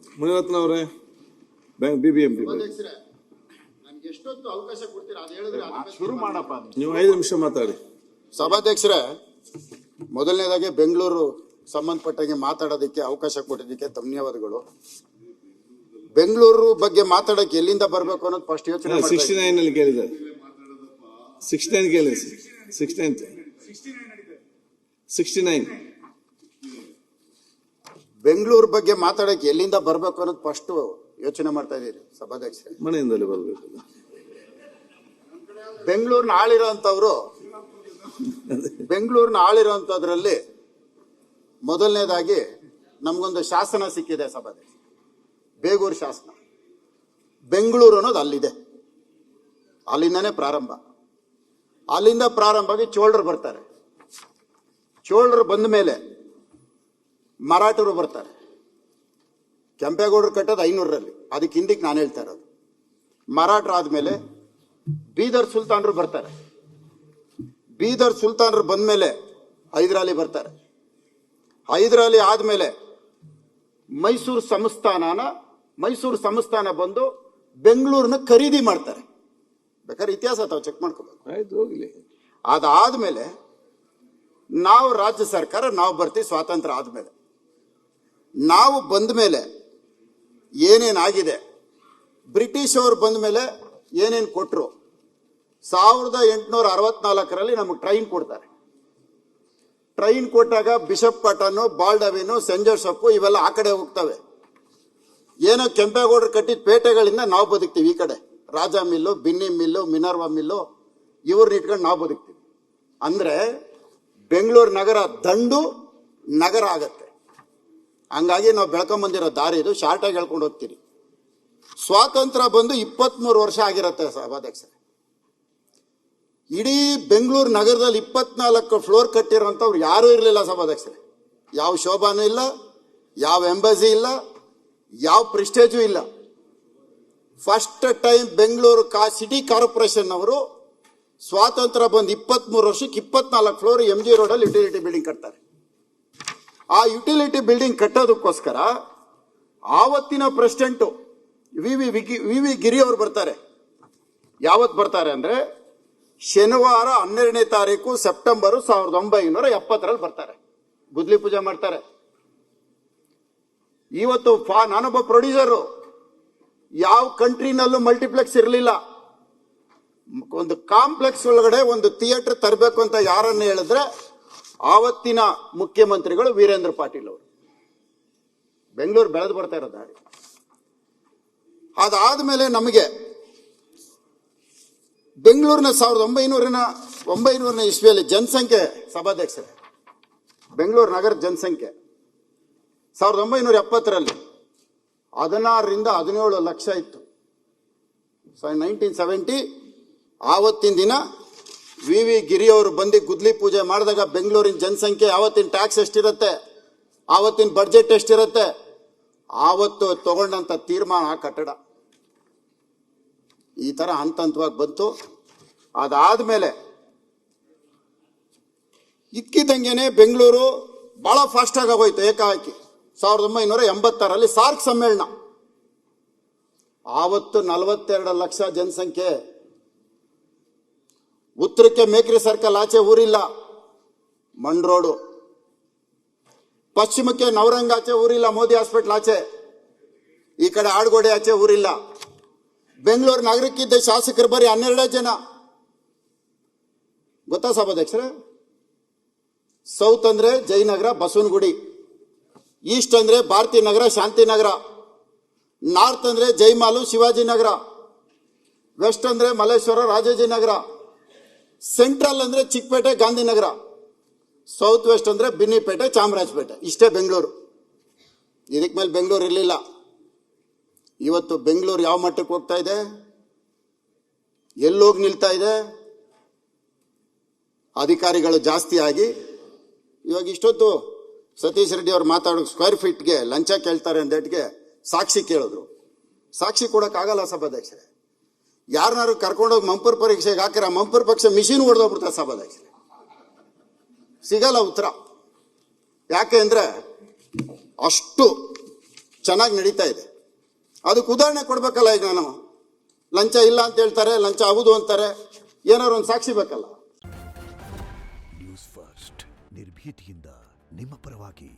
ಮುನಿರತ್ನ ಅವರೇ, BBMP ಎಷ್ಟೊತ್ತು ಅವಕಾಶ ಕೊಡ್ತೀರಾ ಅದು ಹೇಳಿದ್ರೆ ಶುರು ಮಾಡಪ್ಪ. ನೀವು 5 ನಿಮಿಷ ಮಾತಾಡಿ. ಸಭಾಧ್ಯಕ್ಷರೇ, ಮೊದಲನೇದಾಗಿ ಬೆಂಗಳೂರು ಸಂಬಂಧಪಟ್ಟಂಗೆ ಮಾತಾಡೋದಕ್ಕೆ ಅವಕಾಶ ಕೊಟ್ಟಿದ್ದಕ್ಕೆ ಧನ್ಯವಾದಗಳು. ಬೆಂಗಳೂರು ಬಗ್ಗೆ ಮಾತಾಡಕ್ಕೆ ಎಲ್ಲಿಂದ ಬರಬೇಕು ಅನ್ನೋದು ಫಸ್ಟ್ ಯೋಚನೆ 69 ಅಲ್ಲಿ ಕೇಳಿದ್ದಾರೆ. 69 ಕೇಳಿ. 69 ಬೆಂಗಳೂರು ಬಗ್ಗೆ ಮಾತಾಡಕ್ಕೆ ಎಲ್ಲಿಂದ ಬರಬೇಕು ಅನ್ನೋದು ಫಸ್ಟ್ ಯೋಚನೆ ಮಾಡ್ತಾ ಇದ್ದೀರಿ ಸಭಾಧ್ಯಕ್ಷರೇ. ಮನೆಯಿಂದಲೇ ಬರಬೇಕು. ಬೆಂಗಳೂರಿನ ಆಳಿರೋಂಥದ್ರಲ್ಲಿ ಮೊದಲನೇದಾಗಿ ನಮಗೊಂದು ಶಾಸನ ಸಿಕ್ಕಿದೆ ಸಭಾಧ್ಯಕ್ಷ, ಬೇಗೂರು ಶಾಸನ. ಬೆಂಗಳೂರು ಅನ್ನೋದು ಅಲ್ಲಿದೆ, ಅಲ್ಲಿಂದನೇ ಪ್ರಾರಂಭ. ಅಲ್ಲಿಂದ ಪ್ರಾರಂಭ ಆಗಿ ಚೋಳರು ಬರ್ತಾರೆ. ಚೋಳರು ಬಂದ ಮೇಲೆ ಮರಾಠರು ಬರ್ತಾರೆ. ಕೆಂಪೇಗೌಡರು ಕಟ್ಟೋದು 500ರಲ್ಲಿ, ಅದಕ್ಕೆ ಹಿಂದಕ್ಕೆ ನಾನು ಹೇಳ್ತಾ ಇರೋದು. ಮರಾಠರು ಆದ್ಮೇಲೆ ಬೀದರ್ ಸುಲ್ತಾನರು ಬರ್ತಾರೆ. ಬೀದರ್ ಸುಲ್ತಾನರು ಬಂದ್ಮೇಲೆ ಹೈದರಾಲಿ ಬರ್ತಾರೆ. ಹೈದರಾಲಿ ಆದ್ಮೇಲೆ ಮೈಸೂರು ಸಂಸ್ಥಾನ ಬಂದು ಬೆಂಗಳೂರನ್ನ ಖರೀದಿ ಮಾಡ್ತಾರೆ. ಬೇಕಾದ್ರೆ ಇತಿಹಾಸ ತಾವು ಚೆಕ್ ಮಾಡ್ಕೋಬೇಕು. ಆಯ್ತು, ಹೋಗ್ಲಿ. ಅದಾದ್ಮೇಲೆ ನಾವು ರಾಜ್ಯ ಸರ್ಕಾರ ನಾವು ಬರ್ತೀವಿ. ಸ್ವಾತಂತ್ರ್ಯ ಆದ್ಮೇಲೆ ನಾವು ಬಂದ ಮೇಲೆ ಏನೇನಾಗಿದೆ, ಬ್ರಿಟಿಷ್ ಅವರು ಬಂದ ಮೇಲೆ ಏನೇನು ಕೊಟ್ಟರು. 1864ರಲ್ಲಿ ನಮಗೆ ಟ್ರೈನ್ ಕೊಡ್ತಾರೆ. ಟ್ರೈನ್ ಕೊಟ್ಟಾಗ ಬಿಷಪ್ ಕಾಟನ್ನು, ಬಾಲ್ಡವಿನು, ಸೆಂಟ್ ಜೋಸೆಫ್ ಇವೆಲ್ಲ ಆ ಕಡೆ ಹೋಗ್ತವೆ. ಏನೋ ಕೆಂಪೇಗೌಡರು ಕಟ್ಟಿದ ಪೇಟೆಗಳಿಂದ ನಾವು ಬದುಕ್ತೀವಿ. ಈ ಕಡೆ Raja mill, Binny mill, Minerva mill ಇವ್ರನ್ನ ಇಟ್ಕೊಂಡು ನಾವು ಬದುಕ್ತೀವಿ. ಅಂದ್ರೆ ಬೆಂಗಳೂರು ನಗರ ದಂಡು ನಗರ ಆಗತ್ತೆ. ಹಂಗಾಗಿ ನಾವು ಬೆಳ್ಕೊಂಬಂದಿರೋ ದಾರಿ ಇದು. ಶಾರ್ಟ್ ಆಗಿ ಹೇಳ್ಕೊಂಡು ಹೋಗ್ತೀರಿ. ಸ್ವಾತಂತ್ರ್ಯ ಬಂದು 23 ವರ್ಷ ಆಗಿರುತ್ತೆ ಸಭಾಧ್ಯಕ್ಷರೇ. ಇಡೀ ಬೆಂಗಳೂರು ನಗರದಲ್ಲಿ 24 ಫ್ಲೋರ್ ಕಟ್ಟಿರೋಂಥವ್ರು ಯಾರೂ ಇರಲಿಲ್ಲ ಸಭಾಧ್ಯಕ್ಷರೇ. ಯಾವ ಶೋಭಾನೂ ಇಲ್ಲ, ಯಾವ ಎಂಬಸಿ ಇಲ್ಲ, ಯಾವ ಪ್ರೆಸ್ಟೇಜು ಇಲ್ಲ. First time Bengaluru city corporation ಅವರು ಸ್ವಾತಂತ್ರ್ಯ ಬಂದು 23 ವರ್ಷಕ್ಕೆ 24 ಫ್ಲೋರ್ MG ರೋಡಲ್ಲಿ ಯುಟಿಲಿಟಿ ಬಿಲ್ಡಿಂಗ್ ಕಟ್ತಾರೆ. ಆ ಯುಟಿಲಿಟಿ ಬಿಲ್ಡಿಂಗ್ ಕಟ್ಟೋದಕ್ಕೋಸ್ಕರ ಆವತ್ತಿನ ಪ್ರೆಸಿಡೆಂಟು ವಿ ವಿ ಗಿರಿ ಅವರು ಬರ್ತಾರೆ. ಯಾವತ್ತು ಬರ್ತಾರೆ ಅಂದ್ರೆ ಶನಿವಾರ 12ನೇ ತಾರೀಕು ಸೆಪ್ಟೆಂಬರ್ 1970ರಲ್ಲಿ ಬರ್ತಾರೆ. ಗುದ್ಲಿ ಪೂಜೆ ಮಾಡ್ತಾರೆ. ಇವತ್ತು ನಾನೊಬ್ಬ ಪ್ರೊಡ್ಯೂಸರು. ಯಾವ ಕಂಟ್ರಿನಲ್ಲೂ ಮಲ್ಟಿಪ್ಲೆಕ್ಸ್ ಇರಲಿಲ್ಲ. ಒಂದು ಕಾಂಪ್ಲೆಕ್ಸ್ ಒಳಗಡೆ ಒಂದು ಥಿಯೇಟರ್ ತರಬೇಕು ಅಂತ ಯಾರನ್ನ ಹೇಳಿದ್ರೆ ಆವತ್ತಿನ ಮುಖ್ಯಮಂತ್ರಿಗಳು ವೀರೇಂದ್ರ ಪಾಟೀಲ್ ಅವರು. ಬೆಂಗಳೂರು ಬೆಳೆದು ಬರ್ತಾ ಇರೋ ದಾರಿ. ಅದಾದ್ಮೇಲೆ ನಮಗೆ ಬೆಂಗಳೂರಿನ 1900ನೇ ಇಸ್ವಿಯಲ್ಲಿ ಜನಸಂಖ್ಯೆ ಸಭಾಧ್ಯಕ್ಷರೇ, ಬೆಂಗಳೂರು ನಗರದ ಜನಸಂಖ್ಯೆ 1970ರಲ್ಲಿ 16ರಿಂದ 17 ಲಕ್ಷ ಇತ್ತು. 1970 ಆವತ್ತಿನ ದಿನ ವಿ ವಿ ಗಿರಿ ಅವರು ಬಂದು ಗುದ್ಲಿ ಪೂಜೆ ಮಾಡಿದಾಗ ಬೆಂಗಳೂರಿನ ಜನಸಂಖ್ಯೆ, ಆವತ್ತಿನ ಟ್ಯಾಕ್ಸ್ ಎಷ್ಟಿರುತ್ತೆ, ಆವತ್ತಿನ ಬಡ್ಜೆಟ್ ಎಷ್ಟಿರುತ್ತೆ, ಆವತ್ತು ತಗೊಂಡಂತ ತೀರ್ಮಾನ ಕಟ್ಟಡ ಈ ತರ ಹಂತ ಹಂತವಾಗಿ ಬಂತು. ಅದಾದ್ಮೇಲೆ ಇಕ್ಕಿದಂಗೆನೆ ಬೆಂಗಳೂರು ಬಹಳ ಫಾಸ್ಟ್ ಆಗಿ ಹೋಯ್ತು. ಏಕಾಏಕಿ 1986ರಲ್ಲಿ ಸಾರ್ಕ್ ಸಮ್ಮೇಳನ. ಆವತ್ತು 42 ಲಕ್ಷ ಜನಸಂಖ್ಯೆ. ಉತ್ತರಕ್ಕೆ ಮೇಕ್ರಿ ಸರ್ಕಲ್ ಆಚೆ ಊರಿಲ್ಲ, ಮಂಡ್ ರೋಡು. ಪಶ್ಚಿಮಕ್ಕೆ ನವರಂಗ್ ಆಚೆ ಊರಿಲ್ಲ, ಮೋದಿ ಹಾಸ್ಪಿಟಲ್ ಆಚೆ. ಈ ಕಡೆ ಆಡ್ಗೋಡೆ ಆಚೆ ಊರಿಲ್ಲ. ಬೆಂಗಳೂರು ನಗರಕ್ಕಿದ್ದ ಶಾಸಕರು ಬರೀ 12 ಜನ. ಗೊತ್ತಾ ಸಭಾಧ್ಯಕ್ಷರೇ? ಸೌತ್ ಅಂದ್ರೆ ಜಯನಗರ, ಬಸವನಗುಡಿ. ಈಸ್ಟ್ ಅಂದ್ರೆ ಭಾರತಿ ನಗರ, ಶಾಂತಿನಗರ. ನಾರ್ತ್ ಅಂದ್ರೆ ಜೈಮಾಲು, ಶಿವಾಜಿನಗರ. ವೆಸ್ಟ್ ಅಂದ್ರೆ ಮಲ್ಲೇಶ್ವರ, ರಾಜಾಜಿನಗರ. ಸೆಂಟ್ರಲ್ ಅಂದ್ರೆ ಚಿಕ್ಕಪೇಟೆ, ಗಾಂಧಿನಗರ. ಸೌತ್ ವೆಸ್ಟ್ ಅಂದ್ರೆ ಬಿನ್ನಿಪೇಟೆ, ಚಾಮರಾಜಪೇಟೆ. ಇಷ್ಟೇ ಬೆಂಗಳೂರು. ಇದಕ್ಕೆ ಮೇಲೆ ಬೆಂಗಳೂರು ಇರಲಿಲ್ಲ. ಇವತ್ತು ಬೆಂಗಳೂರು ಯಾವ ಮಟ್ಟಕ್ಕೆ ಹೋಗ್ತಾ ಇದೆ, ಎಲ್ಲೋಗಿ ನಿಲ್ತಾ ಇದೆ? ಅಧಿಕಾರಿಗಳು ಜಾಸ್ತಿ ಆಗಿ ಇವಾಗ ಇಷ್ಟೊತ್ತು ಸತೀಶ್ ರೆಡ್ಡಿ ಅವ್ರು ಮಾತಾಡೋ ಸ್ಕ್ವೇರ್ ಫೀಟ್ಗೆ ಲಂಚ ಕೇಳ್ತಾರೆ ಅಂದೇಟ್ಗೆ ಸಾಕ್ಷಿ ಕೇಳಿದ್ರು. ಸಾಕ್ಷಿ ಕೊಡೋಕ್ಕಾಗಲ್ಲ ಸಭಾಧ್ಯಕ್ಷರೇ. ಯಾರನ್ನಾರು ಕರ್ಕೊಂಡೋಗಿ ಮಂಪರ್ ಪರೀಕ್ಷೆಗೆ ಹಾಕಿರ ಮಂಪರ್ ಪಕ್ಷ ಮಿಷಿನ್ ಹೊಡೆದೋಗ್ಬಿಡ್ತಾರೆ ಸಭಾಧ್ಯಕ್ಷರೇ. ಸಿಗಲ್ಲ ಉತ್ತರ. ಯಾಕೆ ಅಂದ್ರೆ ಅಷ್ಟು ಚೆನ್ನಾಗಿ ನಡೀತಾ ಇದೆ. ಅದಕ್ಕೆ ಉದಾಹರಣೆ ಕೊಡ್ಬೇಕಲ್ಲ. ಈಗ ನಾನು ಲಂಚ ಇಲ್ಲ ಅಂತ ಹೇಳ್ತಾರೆ, ಲಂಚ ಹೌದು ಅಂತಾರೆ, ಏನಾದ್ರು ಒಂದು ಸಾಕ್ಷಿ ಬೇಕಲ್ಲ. ನ್ಯೂಸ್ ಫಸ್ಟ್ ನಿರ್ಭೀತಿಯಿಂದ ನಿಮ್ಮ ಪರವಾಗಿ.